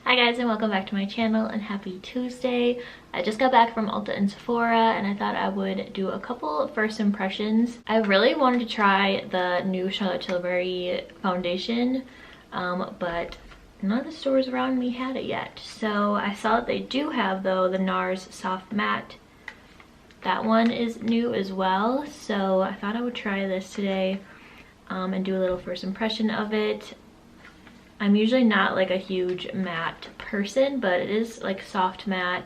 Hi guys, and welcome back to my channel, and happy Tuesday. I just got back from Ulta and Sephora and I thought I would do a couple of first impressions. I really wanted to try the new Charlotte Tilbury foundation, but none of the stores around me had it yet. So I saw that they do have, though, the NARS Soft Matte. That one is new as well, so I thought I would try this today and do a little first impression of it. I'm usually not like a huge matte person, but it is like soft matte,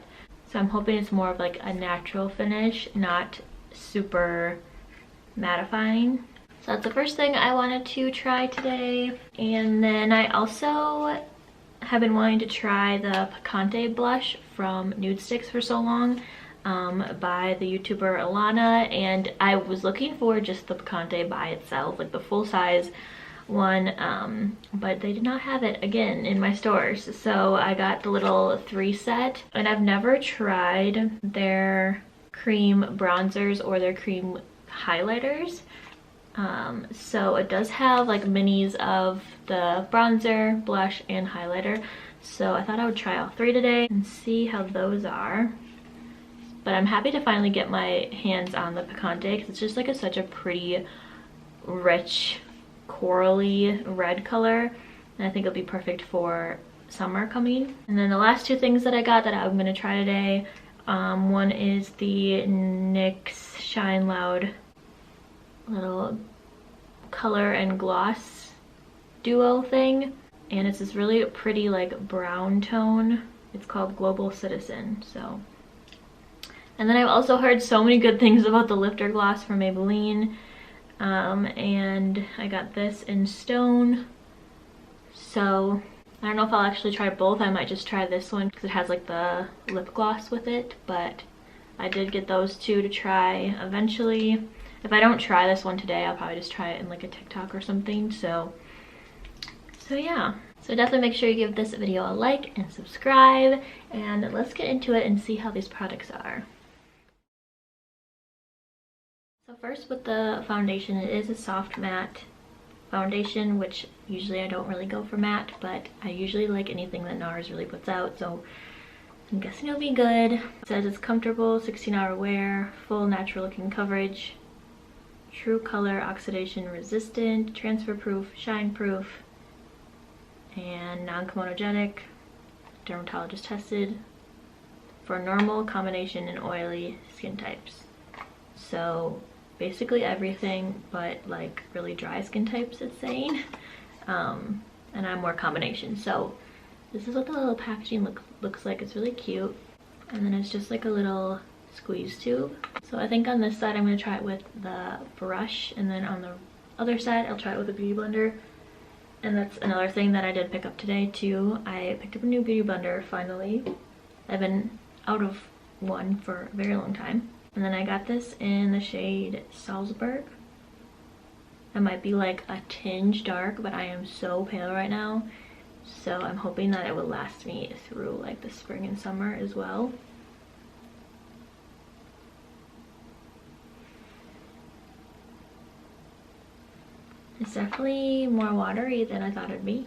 so I'm hoping it's more of like a natural finish, not super mattifying. So that's the first thing I wanted to try today. And then I also have been wanting to try the Picante blush from Nudestix for so long, by the YouTuber Alana, and I was looking for just the Picante by itself, like the full size one, but they did not have it again in my stores, so I got the little 3 set. And I've never tried their cream bronzers or their cream highlighters, so it does have like minis of the bronzer, blush, and highlighter, so I thought I would try all 3 today and see how those are. But I'm happy to finally get my hands on the Picante because it's just like such a pretty rich corally red color, and I think it'll be perfect for summer coming. And then the last 2 things that I got that I'm gonna try today, one is the NYX Shine Loud little color and gloss duo thing, and it's this really pretty like brown tone. It's called Global Citizen. So, and then I've also heard so many good things about the lifter gloss from Maybelline. And I got this in Stone, so I don't know if I'll actually try both. I might just try this one because it has like the lip gloss with it, but I did get those 2 to try eventually. If I don't try this one today, I'll probably just try it in like a TikTok or something. So yeah, so definitely make sure you give this video a like and subscribe, and let's get into it and see how these products are. So first, with the foundation, it is a soft matte foundation, which usually I don't really go for matte, but I usually like anything that NARS really puts out, so I'm guessing it'll be good. It says it's comfortable, 16-hour wear, full natural looking coverage, true color oxidation resistant, transfer proof, shine proof, and non-comedogenic, dermatologist tested for normal, combination, and oily skin types. So basically everything but like really dry skin types, it's saying, and I'm more combination. So this is what the little packaging looks like. It's really cute, and then it's just like a little squeeze tube. So I think on this side I'm going to try it with the brush, and then on the other side I'll try it with a beauty blender. And that's another thing that I did pick up today too. I picked up a new beauty blender finally. I've been out of one for a very long time. And then I got this in the shade Salzburg. It might be like a tinge dark, but I am so pale right now, so I'm hoping that it will last me through like the spring and summer as well. It's definitely more watery than I thought it'd be.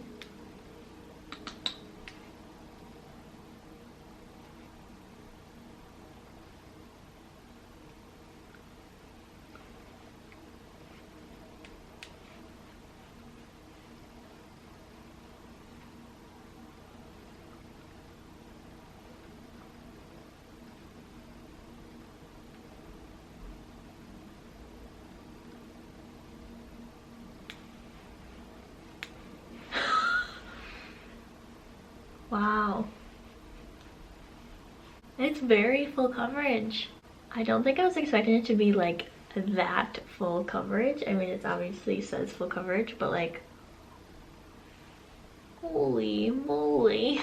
Wow, it's very full coverage. I don't think I was expecting it to be like that full coverage. I mean, it obviously says full coverage, but like, holy moly.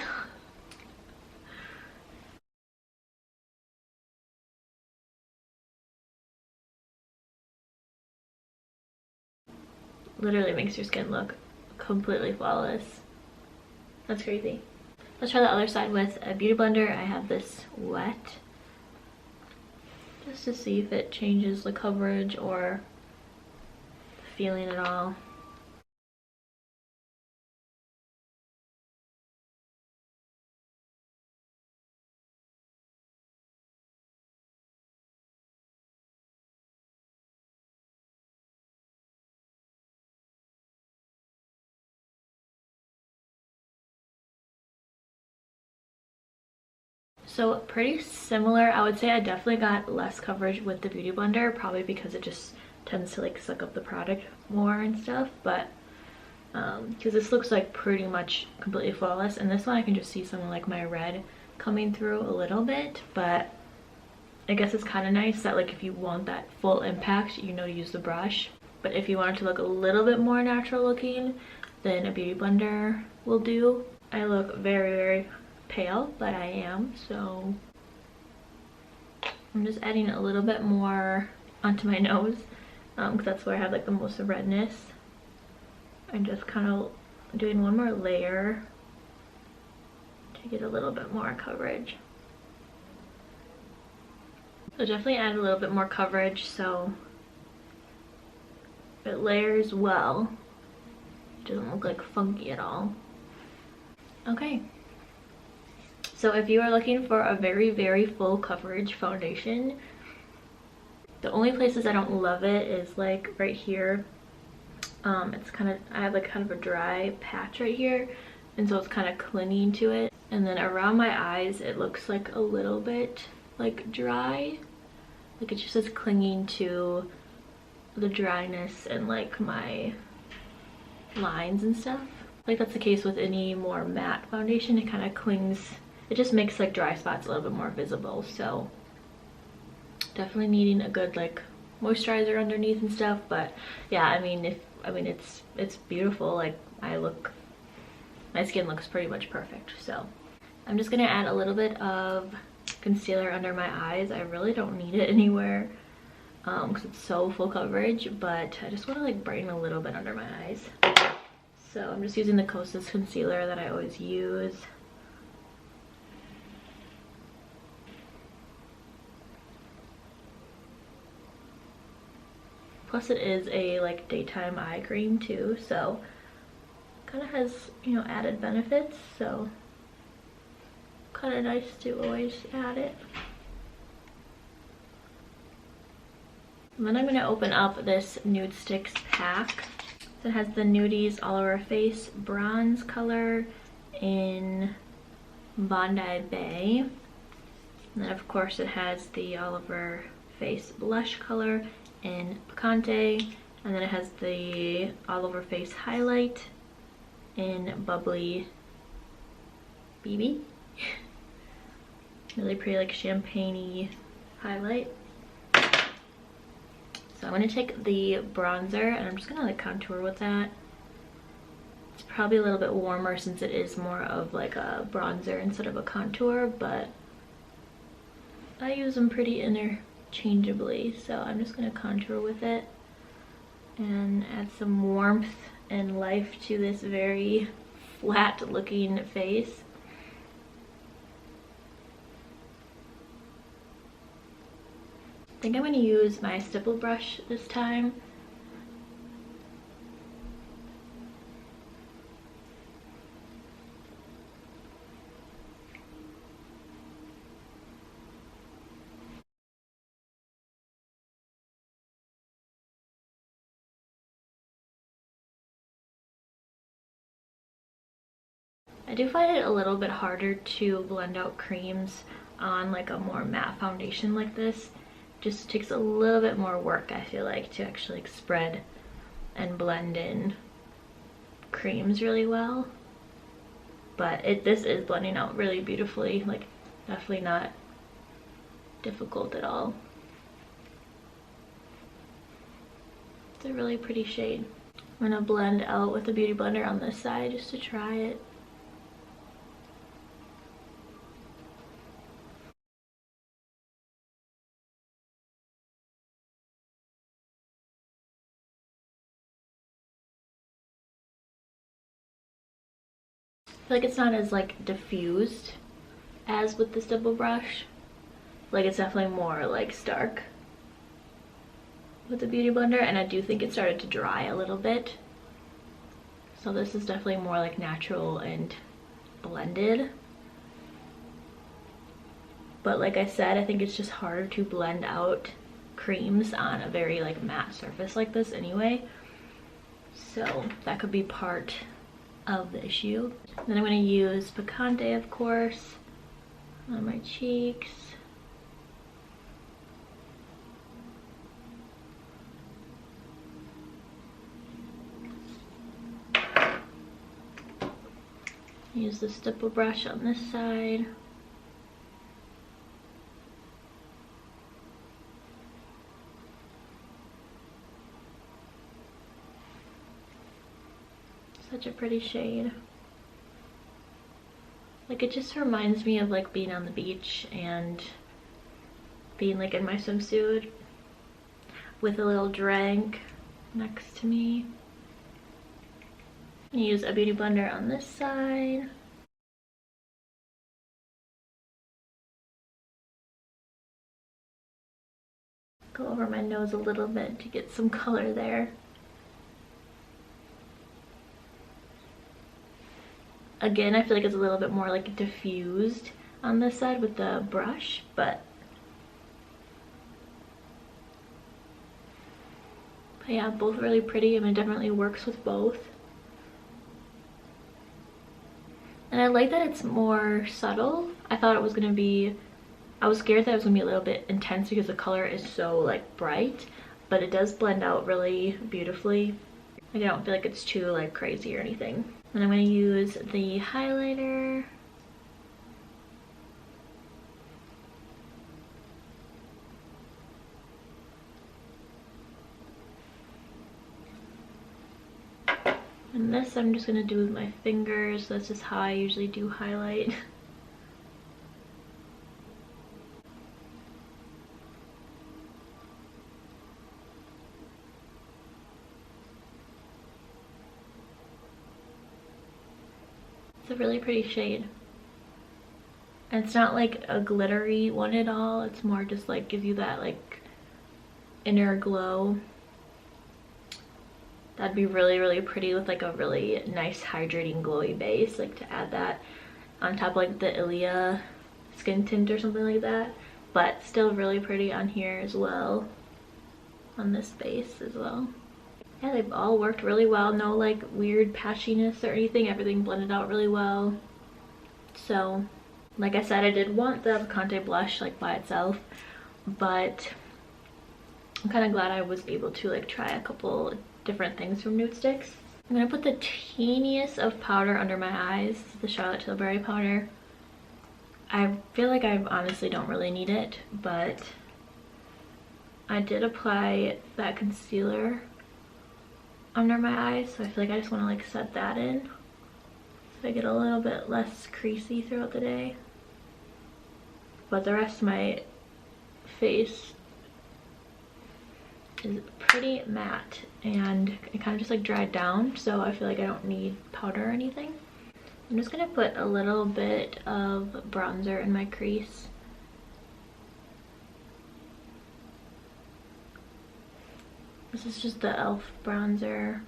Literally makes your skin look completely flawless. That's crazy. Let's try the other side with a beauty blender. I have this wet, just to see if it changes the coverage or the feeling at all. So pretty similar. I would say I definitely got less coverage with the Beauty Blender, probably because it just tends to like suck up the product more and stuff, but because this looks like pretty much completely flawless, and this one I can just see some of like my red coming through a little bit, but I guess it's kind of nice that like if you want that full impact, you know, to use the brush, but if you want it to look a little bit more natural looking, then a Beauty Blender will do. I look very pale, but I am, so I'm just adding a little bit more onto my nose because that's where I have like the most redness. I'm just kind of doing one more layer to get a little bit more coverage. So definitely add a little bit more coverage so it layers well. It doesn't look like funky at all. Okay. So if you are looking for a very full coverage foundation, the only places I don't love it is like right here. It's kind of, I have like kind of a dry patch right here, and so it's kind of clinging to it. And then around my eyes, it looks like a little bit like dry. Like it just is clinging to the dryness and like my lines and stuff. Like that's the case with any more matte foundation. It kind of clings. It just makes like dry spots a little bit more visible. So definitely needing a good like moisturizer underneath and stuff. But yeah, I mean it's beautiful. Like my skin looks pretty much perfect. So I'm just gonna add a little bit of concealer under my eyes. I really don't need it anywhere because it's so full coverage, but I just want to like brighten a little bit under my eyes. So I'm just using the Kosas concealer that I always use. Plus it is a like daytime eye cream too, so kind of has, you know, added benefits, so kind of nice to always add it. And then I'm going to open up this Nudestix pack. So it has the Nudies All Over Face bronze color in Bondi Bay. And then of course it has the All Over Face blush color in Picante. And then it has the All Over Face highlight in Bubbly BB. Really pretty like champagne-y highlight. So I'm going to take the bronzer and I'm just going to like contour with that. It's probably a little bit warmer since it is more of like a bronzer instead of a contour, but I use them pretty interchangeably. So I'm just going to contour with it and add some warmth and life to this very flat looking face. I think I'm going to use my stipple brush this time. I do find it a little bit harder to blend out creams on like a more matte foundation like this. Just takes a little bit more work, I feel like, to actually like spread and blend in creams really well. But this is blending out really beautifully, like definitely not difficult at all. It's a really pretty shade. I'm gonna blend out with the Beauty Blender on this side just to try it. I feel like it's not as like diffused as with the stipple brush. Like it's definitely more like stark with the Beauty Blender, and I do think it started to dry a little bit. So this is definitely more like natural and blended. But like I said, I think it's just harder to blend out creams on a very like matte surface like this anyway. So that could be part of the issue. Then I'm going to use Picante, of course. on my cheeks. Use the stipple brush on this side. Such a pretty shade. Like, it just reminds me of like being on the beach and being like in my swimsuit with a little drink next to me. Use a beauty blender on this side. Go over my nose a little bit to get some color there. Again, I feel like it's a little bit more like diffused on this side with the brush, but yeah, both really pretty. I mean, it definitely works with both. And I like that it's more subtle. I thought it was gonna be, I was scared that it was gonna be a little bit intense because the color is so like bright, but it does blend out really beautifully. Like, I don't feel like it's too like crazy or anything. And I'm gonna use the highlighter. And this I'm just gonna do with my fingers. That's just how I usually do highlight. It's a really pretty shade. And it's not like a glittery one at all. It's more just like gives you that like inner glow. That'd be really, really pretty with like a really nice hydrating glowy base, like to add that on top of like the Ilia skin tint or something like that. But still really pretty on here as well, on this base as well. Yeah, they've all worked really well. No like weird patchiness or anything. Everything blended out really well. So like I said, I did want the Picante blush like by itself, but I'm kind of glad I was able to like try a couple different things from Nudestix. I'm gonna put the teeniest of powder under my eyes. This is the Charlotte Tilbury powder. I feel like I honestly don't really need it, but I did apply that concealer under my eyes, so I feel like I just want to like set that in so I get a little bit less creasy throughout the day. But the rest of my face is pretty matte and it kind of just like dried down, so I feel like I don't need powder or anything. I'm just gonna put a little bit of bronzer in my crease. This is just the e.l.f. bronzer,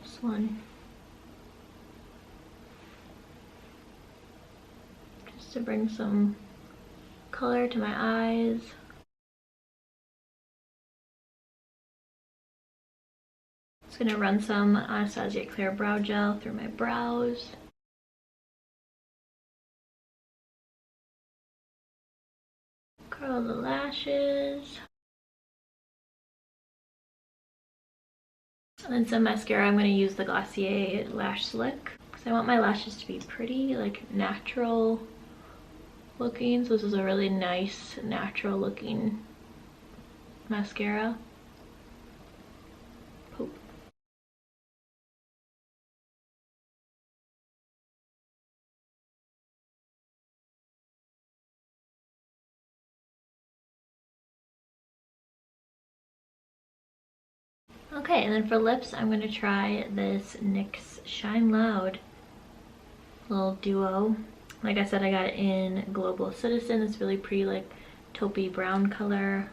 this one. Just to bring some color to my eyes. Just gonna run some Anastasia Clear Brow Gel through my brows. Curl the lashes. And then some mascara. I'm going to use the Glossier Lash Slick because I want my lashes to be pretty, like natural looking. So this is a really nice, natural looking mascara. Poop. Okay, and then for lips, I'm going to try this NYX Shine Loud little duo. Like I said, I got it in Global Citizen. It's really pretty, like taupey brown color.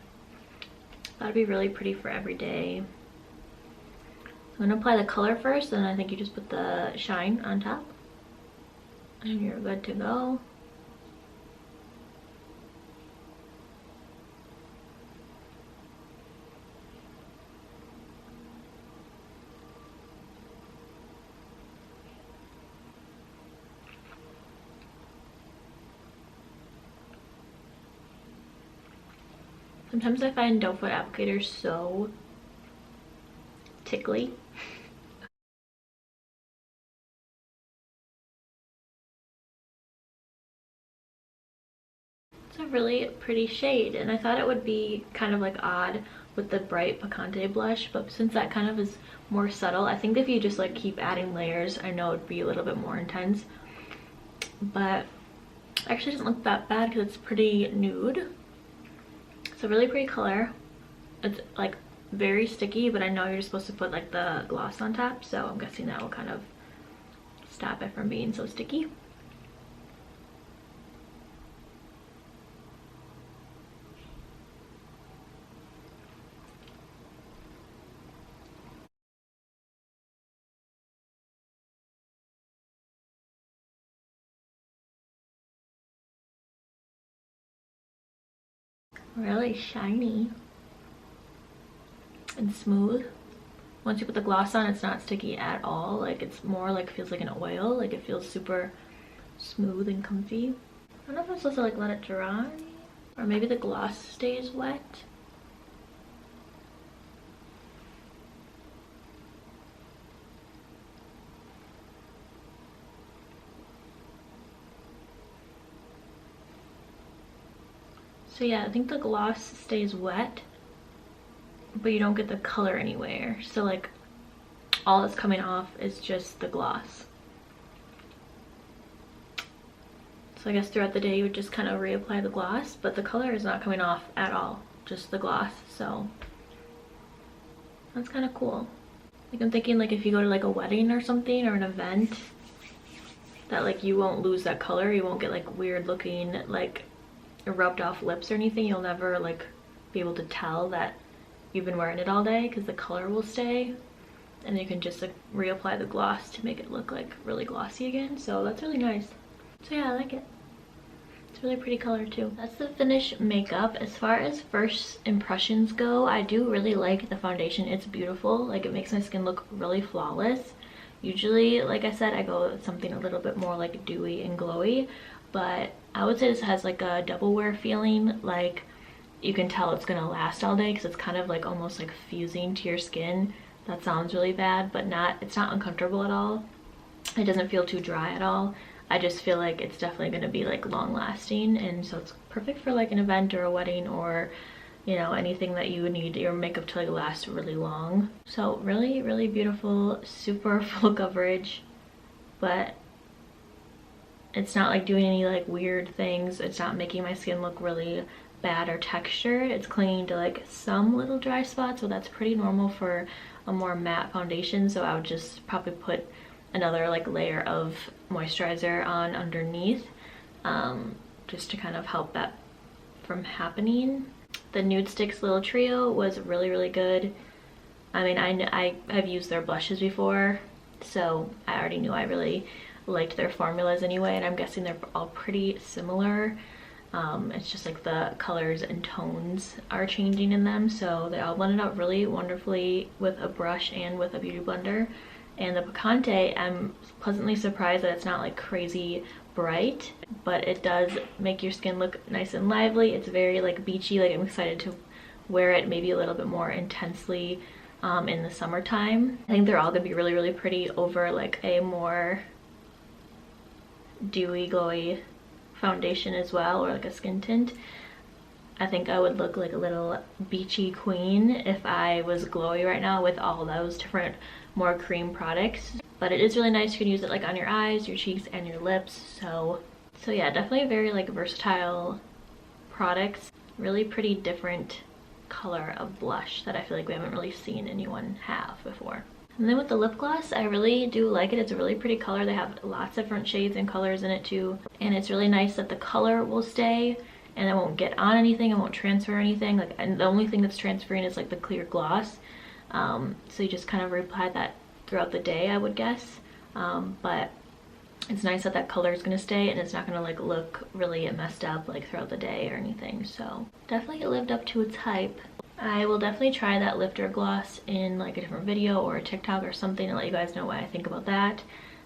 That'd be really pretty for every day. I'm going to apply the color first, and I think you just put the shine on top. And you're good to go. Sometimes I find doe foot applicators so tickly. It's a really pretty shade, and I thought it would be kind of like odd with the bright Picante blush, but since that kind of is more subtle, I think if you just like keep adding layers, I know it'd be a little bit more intense. But actually doesn't look that bad because it's pretty nude. It's a really pretty color. It's like very sticky, but I know you're just supposed to put like the gloss on top, so I'm guessing that will kind of stop it from being so sticky. Really shiny and smooth. Once you put the gloss on, it's not sticky at all. Like, it's more like, feels like an oil. Like, it feels super smooth and comfy. I don't know if I'm supposed to like let it dry, or maybe the gloss stays wet. So yeah, I think the gloss stays wet, but you don't get the color anywhere. So like, all that's coming off is just the gloss. So I guess throughout the day you would just kind of reapply the gloss, but the color is not coming off at all, just the gloss. So that's kind of cool. Like, I'm thinking like if you go to like a wedding or something, or an event, that like you won't lose that color. You won't get like weird looking like rubbed off lips or anything. You'll never like be able to tell that you've been wearing it all day because the color will stay, and you can just like reapply the gloss to make it look like really glossy again. So that's really nice. So yeah, I like it. It's a really pretty color too. That's the finished makeup. As far as first impressions go, I do really like the foundation. It's beautiful. Like, it makes my skin look really flawless. Usually, like I said, I go with something a little bit more like dewy and glowy, but I would say this has like a double wear feeling. Like, you can tell it's gonna last all day because it's kind of like almost like fusing to your skin. That sounds really bad, but it's not uncomfortable at all. It doesn't feel too dry at all. I just feel like it's definitely gonna be like long lasting, and so it's perfect for like an event or a wedding, or you know, anything that you would need your makeup to like last really long. So really, really beautiful, super full coverage, but it's not like doing any like weird things. It's not making my skin look really bad or textured. It's clinging to like some little dry spots, so that's pretty normal for a more matte foundation. So I would just probably put another like layer of moisturizer on underneath, just to kind of help that from happening. The Nudestix little trio was really, really good. I mean, I have used their blushes before, so I already knew I really liked their formulas anyway, and I'm guessing they're all pretty similar. It's just like the colors and tones are changing in them, so they all blended out really wonderfully with a brush and with a beauty blender. And the Picante, I'm pleasantly surprised that it's not like crazy bright, but it does make your skin look nice and lively. It's very like beachy. Like, I'm excited to wear it maybe a little bit more intensely in the summertime. I think they're all gonna be really, really pretty over like a more dewy, glowy foundation as well, or like a skin tint. I think I would look like a little beachy queen if I was glowy right now with all those different more cream products. But it is really nice. You can use it like on your eyes, your cheeks, and your lips. So yeah, definitely a very like versatile products. Really pretty different color of blush that I feel like we haven't really seen anyone have before. And then with the lip gloss, I really do like it. It's a really pretty color. They have lots of different shades and colors in it too. And it's really nice that the color will stay and it won't get on anything, it won't transfer anything. Like, and the only thing that's transferring is like the clear gloss. So you just kind of reapply that throughout the day, I would guess. But it's nice that that color is going to stay and it's not going to like look really messed up like throughout the day or anything. So definitely it lived up to its hype. I will definitely try that lifter gloss in like a different video or a TikTok or something to let you guys know what I think about that.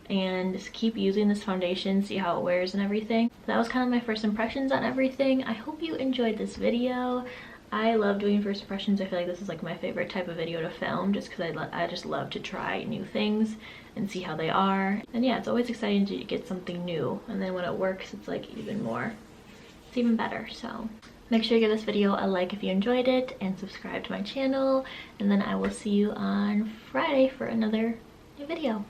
And just keep using this foundation, see how it wears and everything. That was kind of my first impressions on everything. I hope you enjoyed this video. I love doing first impressions. I feel like this is like my favorite type of video to film, just because I just love to try new things and see how they are. And yeah, it's always exciting to get something new, and then when it works, it's like it's even better. So make sure you give this video a like if you enjoyed it, and subscribe to my channel, and then I will see you on Friday for another new video.